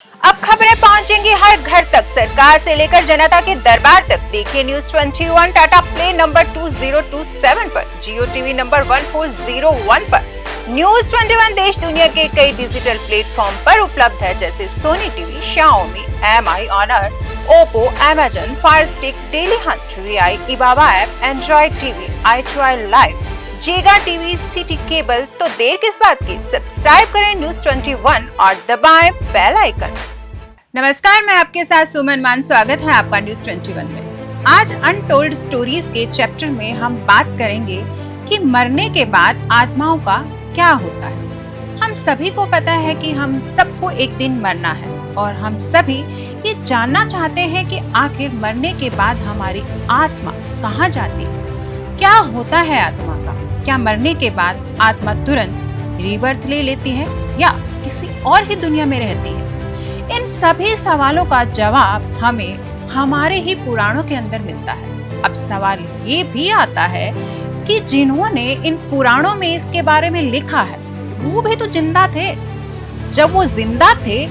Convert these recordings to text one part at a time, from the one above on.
अब खबरें पहुंचेंगी हर घर तक, सरकार से लेकर जनता के दरबार तक। देखिए न्यूज 21 टाटा प्ले नंबर 2027 पर, जियो टीवी नंबर 1401 पर। न्यूज 21 देश दुनिया के कई डिजिटल प्लेटफॉर्म पर उपलब्ध है, जैसे Sony TV, Xiaomi, MI, Honor, Oppo, Amazon, fire stick, Dailyhunt, VI, इबाबा app, Android TV, iTunes live, जेगा टीवी, सिटी केबल। तो देर किस बात की, सब्सक्राइब करें न्यूज 21 और दबाएं बेल आइकन। नमस्कार, मैं आपके साथ सुमन मान, स्वागत है आपका न्यूज 21 में। आज अनटोल्ड स्टोरीज के चैप्टर में हम बात करेंगे कि मरने के बाद आत्माओं का क्या होता है। हम सभी को पता है कि हम सबको एक दिन मरना है और हम सभी ये जानना चाहते हैं कि आखिर मरने के बाद हमारी आत्मा कहाँ जाती है, क्या होता है आत्मा का। क्या मरने के बाद आत्मा तुरंत रीबर्थ ले लेती है या किसी और ही दुनिया में रहती है। इन सभी सवालों का जवाब हमें हमारे ही पुराणों के अंदर मिलता है। अब सवाल ये भी आता है कि जिन्होंने इन पुराणों में इसके बारे में लिखा है वो भी तो जिंदा थे। जब वो जिंदा थे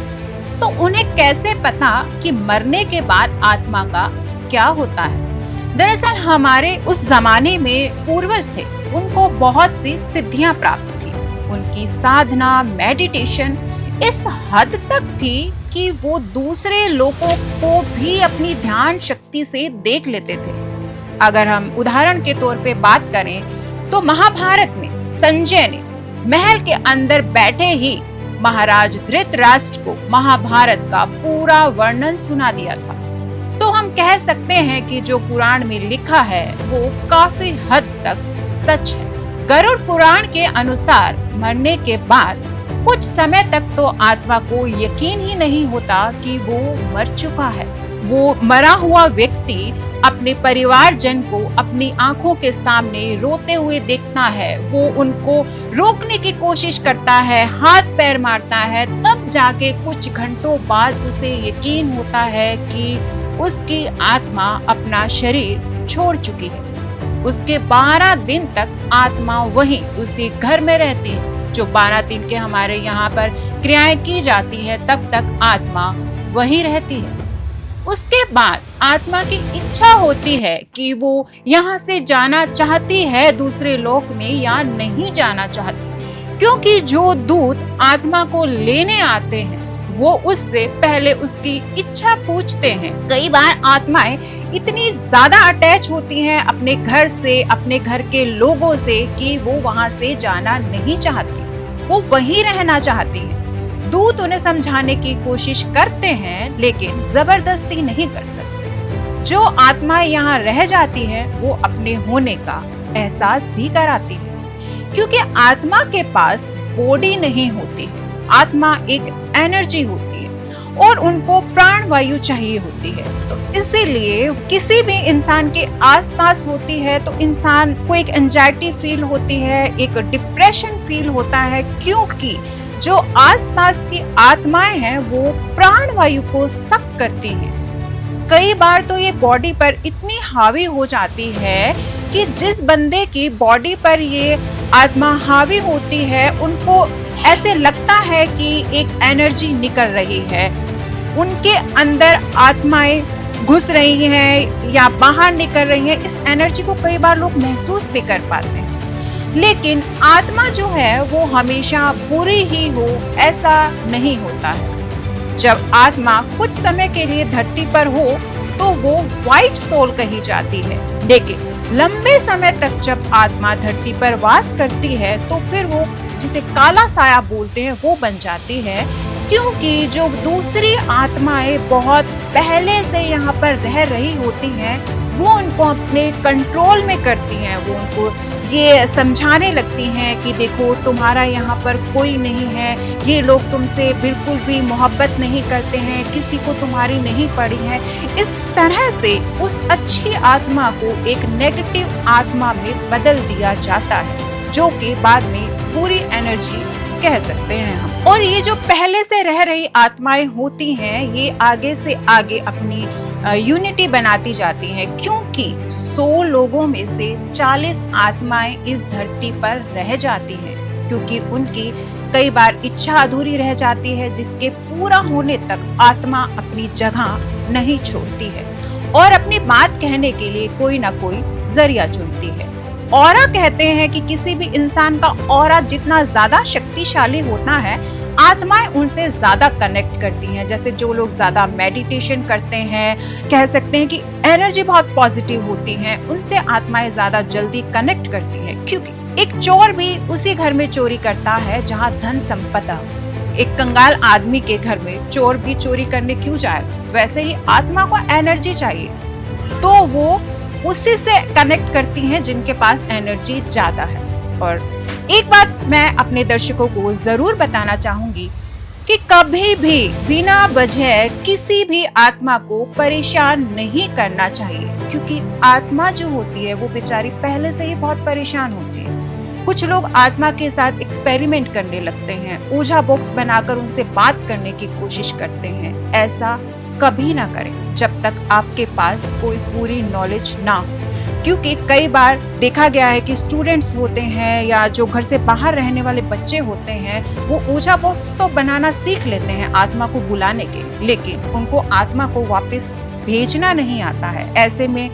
तो उन्हें कैसे पता कि मरने के बाद आत्मा का क्या होता है। दरअसल हमारे उस जमाने में पूर्वज थे, उनको बहुत सी सिद्धियां प्राप्त थी। उनकी साधना, मेडिटेशन इस हद तक थी कि वो दूसरे लोगों को भी अपनी ध्यान शक्ति से देख लेते थे। अगर हम उदाहरण के तौर पे बात करें तो महाभारत में संजय ने महल के अंदर बैठे ही महाराज धृतराष्ट्र को महाभारत का पूरा वर्णन सुना दिया था। तो हम कह सकते हैं कि जो पुराण में लिखा है वो काफी हद तक सच है। गरुड़ पुराण के अनुसार मरने के बाद कुछ समय तक तो आत्मा को यकीन ही नहीं होता कि वो मर चुका है। वो मरा हुआ व्यक्ति अपने परिवारजन को अपनी आंखों के सामने रोते हुए देखता है। वो उनको रोकने की कोशिश करता है, हाथ पैर मारता है, तब जाके कुछ घंटों बाद उसे यकीन होता है कि उसकी आत्मा अपना शरीर छोड़ चुकी है। उसके 12 दिन तक आत्मा वहीं उसी घर में रहती है। जो 12 दिन के हमारे यहाँ पर क्रियाएं की जाती है तब तक आत्मा वहीं रहती है। उसके बाद आत्मा की इच्छा होती है कि वो यहाँ से जाना चाहती है दूसरे लोक में या नहीं जाना चाहती, क्योंकि जो दूत आत्मा को लेने आते हैं वो उससे पहले उसकी इच्छा पूछते हैं। कई बार आत्माएं इतनी ज्यादा अटैच होती हैं अपने घर से, अपने घर के लोगों से, कि वो वहां से जाना नहीं चाहती, वो वहीं रहना चाहती हैं। दूत उन्हें समझाने की कोशिश करते हैं लेकिन जबरदस्ती नहीं कर सकते। जो आत्माएं यहाँ रह जाती हैं वो अपने होने का एहसास भी कराती है, क्योंकि आत्मा के पास बॉडी नहीं होती है। आत्मा एक एनर्जी होती है और उनको प्राण वायु चाहिए होती है। तो इसीलिए किसी भी इंसान के आसपास होती है तो इंसान को एक एंजाइटी फील होती है, एक डिप्रेशन फील होता है, क्योंकि जो आसपास की आत्माएं हैं वो प्राण वायु को सक करती हैं। कई बार तो ये बॉडी पर इतनी हावी हो जाती है कि जिस बंदे की बॉडी पर ये आत्मा हावी होती है उनको ऐसे लगता है कि एक एनर्जी निकल रही है, उनके अंदर आत्माएं घुस रही हैं या बाहर निकल रही हैं। इस एनर्जी को कई बार लोग महसूस भी कर पाते हैं। लेकिन आत्मा जो है वो हमेशा बुरी ही हो ऐसा नहीं होता है। जब आत्मा कुछ समय के लिए धरती पर हो तो वो व्हाइट सोल कही जाती है, लेकिन लंबे समय तक जब आत्मा धरती पर वास करती है तो फिर वो जिसे काला साया बोलते हैं वो बन जाती है, क्योंकि जो दूसरी आत्माएं बहुत पहले से यहाँ पर रह रही होती हैं वो उनको अपने कंट्रोल में करती हैं। वो उनको ये समझाने लगती हैं कि देखो तुम्हारा यहाँ पर कोई नहीं है, ये लोग तुमसे बिल्कुल भी मोहब्बत नहीं करते हैं, किसी को तुम्हारी नहीं पड़ी है। इस तरह से उस अच्छी आत्मा को एक नेगेटिव आत्मा में बदल दिया जाता है, जो कि बाद में पूरी एनर्जी कह सकते हैं हम। और ये जो पहले से रह रही आत्माएं होती हैं ये आगे से आगे अपनी यूनिटी बनाती जाती हैं, क्योंकि 100 लोगों में से 40 आत्माएं इस धरती पर रह जाती हैं, क्योंकि उनकी कई बार इच्छा अधूरी रह जाती है, जिसके पूरा होने तक आत्मा अपनी जगह नहीं छोड़ती है और अपनी बात कहने के लिए कोई ना कोई जरिया चुनती है। ऑरा कहते हैं कि किसी भी इंसान का ऑरा जितना ज्यादा शक्तिशाली होता है, आत्माएं उनसे ज्यादा कनेक्ट करती हैं। जैसे जो लोग ज्यादा मेडिटेशन करते हैं, कह सकते हैं कि एनर्जी बहुत पॉजिटिव होती है, उनसे आत्माएं ज्यादा जल्दी कनेक्ट करती हैं। क्योंकि एक चोर भी उसी घर में चोरी करता है जहां धन संपदा। एक कंगाल आदमी के घर में चोर भी चोरी करने क्यों जाए? वैसे ही आत्मा को एनर्जी चाहिए, तो वो उसी से कनेक्ट करती हैं जिनके पास एनर्जी ज्यादा है। और एक बात मैं अपने दर्शकों को जरूर बताना चाहूंगी कि कभी भी बिना वजह किसी भी आत्मा को परेशान नहीं करना चाहिए, क्योंकि आत्मा जो होती है वो बेचारी पहले से ही बहुत परेशान होती है। कुछ लोग आत्मा के साथ एक्सपेरिमेंट करने लगते हैं, ओझा बॉक्स बनाकर उनसे बात करने की कोशिश करते हैं। ऐसा कभी ना करें जब तक आपके पास कोई पूरी नॉलेज ना हो, क्योंकि कई बार देखा गया है कि स्टूडेंट्स होते हैं या जो घर से बाहर रहने वाले बच्चे होते हैं, वो ओझा बॉक्स तो बनाना सीख लेते हैं आत्मा को बुलाने के, लेकिन उनको आत्मा को वापस भेजना नहीं आता है। ऐसे में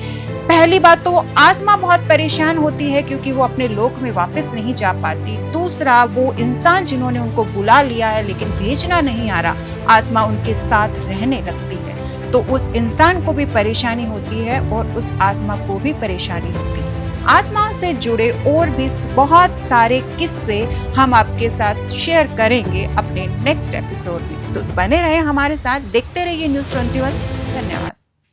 पहली बात तो आत्मा बहुत परेशान होती है क्योंकि वो अपने लोक में वापस नहीं जा पाती। दूसरा, वो इंसान जिन्होंने उनको बुला लिया है लेकिन भेजना नहीं आ रहा, आत्मा उनके साथ रहने लगती है, तो उस इंसान को भी परेशानी होती है और उस आत्मा को भी परेशानी होती है। आत्मा से जुड़े और भी बहुत सारे किस्से हम आपके साथ शेयर करेंगे अपने नेक्स्ट एपिसोड में, तो बने रहे हमारे साथ, देखते रहिए न्यूज़ 21। धन्यवाद।